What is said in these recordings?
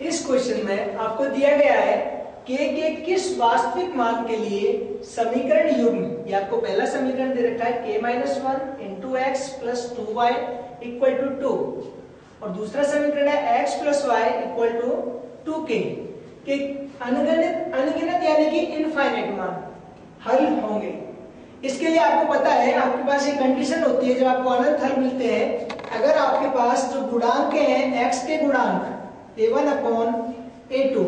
इस क्वेश्चन में आपको दिया गया है k के किस वास्तविक मान के लिए समीकरण युग्म, ये आपको पहला समीकरण दे रखा है k - 1 into x plus 2y equal to 2, और दूसरा समीकरण है x plus y equal to 2k के अनगिनत यानी कि इनफाइनाइट मान हल होंगे। इसके लिए आपको पता है आपके पास एक कंडीशन होती है जब आपको अनंत हल मिलते हैं, अगर आपके पास जो गुणांक हैं x के गुणांक a1 upon a2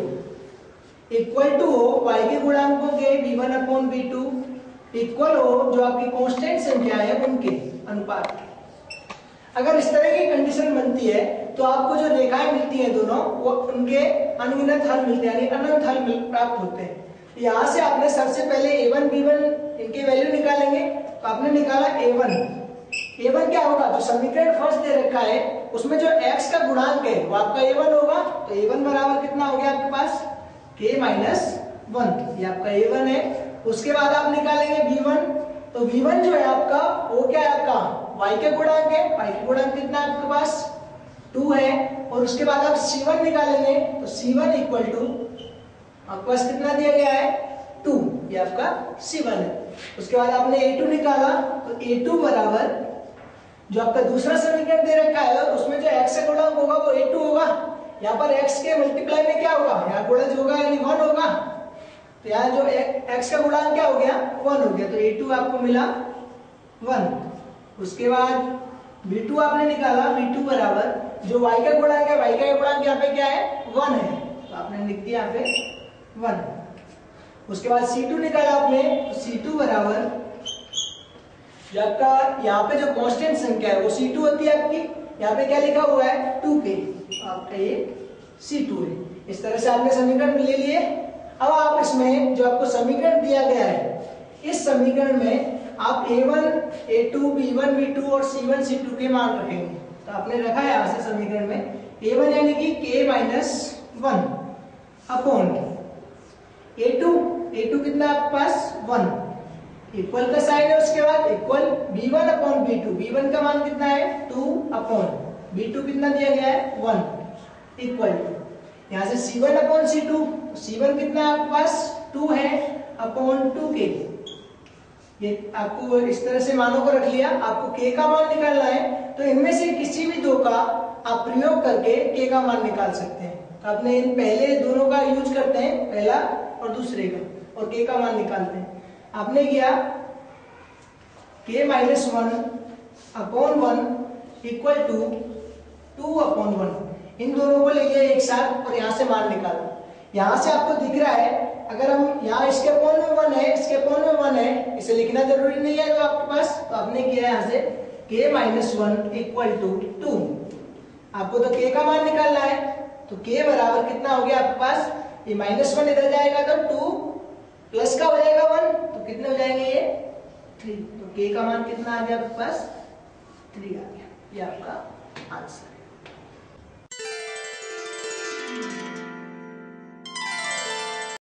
equal to हो y के गुणांकों के b1 अपॉन b2 इक्वल हो जो आपकी कांस्टेंट संख्या है उनके अनुपात। अगर इस तरह की कंडीशन बनती है तो आपको जो रेखाएं मिलती हैं दोनों वो उनके अनगिनत हल मिलते हैं, यानी अनंत हल प्राप्त होते हैं। यहाँ से आपने सबसे पहले a1 b1 इनके वैल्यू निकालेंगे, तो आपने निकाला a1 क्या होगा, जो समीकरण फर्स्ट दे रखा है उसमें जो x का गुणांक है वो आपका a1 होगा, तो a1 बराबर कितना हो गया आपके पास k - 1, ये आपका a1 है। उसके बाद आप निकालेंगे b1, तो v1 जो है आपका वो क्या है आपका y के गुणांक है, y के गुणांक कितना है आपके पास 2 है। और उसके बाद आप c1 निकालेंगे, तो c1 इक्वल टू आपके पास कितना दिया गया है 2, ये आपका c1 है। उसके बाद आपने a2 निकाला, तो a2 बराबर जो आपका दूसरा समीकरण दे रखा है उसमें जो x का गुणांक होगा वो a2 होगा, यहाँ पर x के मल्टीप्लाई में क्या होगा, यहाँ गुणज होगा यानी 1 होगा, तो यहाँ जो x का गुणांक क्या हो गया 1 हो गया, तो a2 आपको मिला 1। उसके बाद b2 आपने निकाला, b2 बराबर जो y का गुणांक है, y का गुणांक यहाँ पे क्या है 1 है, तो आपने लिख दिया यहाँ पे 1। उसके बाद c2 निकाला आपने, तो c2 बराबर जो आपका यहाँ पे जो कांस्टेंट संख्या है वो c2 होती है आपकी, यहाँ पे क्या लिखा हुआ है 2k, आपका ये c2 है। इस तरह से आपने समीकरण ले लिए। अब आप इसमें जो आपको समीकरण दिया गया है इस समीकरण में आप a1 a2 b1 b2 और c1 c2 के मान रखेंगे, तो आपने रखा है यहाँ से समीकरण में a1 यानी कि k - 1 अपॉन a2 कितना आपके पास 1 इक्वल का साइन है, उसके बाद इक्वल b1 अपॉन b1 का मान कितना है 2 अपॉन b2 कितना दिया गया है 1 इक्वल यहाँ से c1 अपॉन c1 कितना है आपके पास 2 है अपॉन 2k। ये आपको इस तरह से मानों को रख लिया। आपको k का मान निकालना है, तो इनमें से किसी भी दो का आप प्रयोग करके k का मान निकाल सकते हैं। तो आपने इन पहले दोनों का यूज करते हैं, पहला और दूसरे का, और k का मान निकालते हैं। आपने किया k - 1 upon 1 equal to 2 upon 1, इन दोनों को ले लिया एक साथ और यहाँ से मान निकाला। यहाँ से आपको दिख रहा है अगर हम यहाँ इसके अपॉन में 1 है, इसके अपॉन में 1 है, इसे लिखना जरूरी नहीं है तो आपके पास, तो आपने किया यहाँ से k - 1 इक्वल टू 2। आपको तो k का मान निकालना है, तो k बराबर कितना हो गया आपके पास, ये -1 इधर जाएगा तो 2 प्लस का हो जाएगा 1, तो कितने हो जाएंगे ये 3, तो k का मान कितना आ गया आपके पास 3 आ गया। ये आपका आंसर है।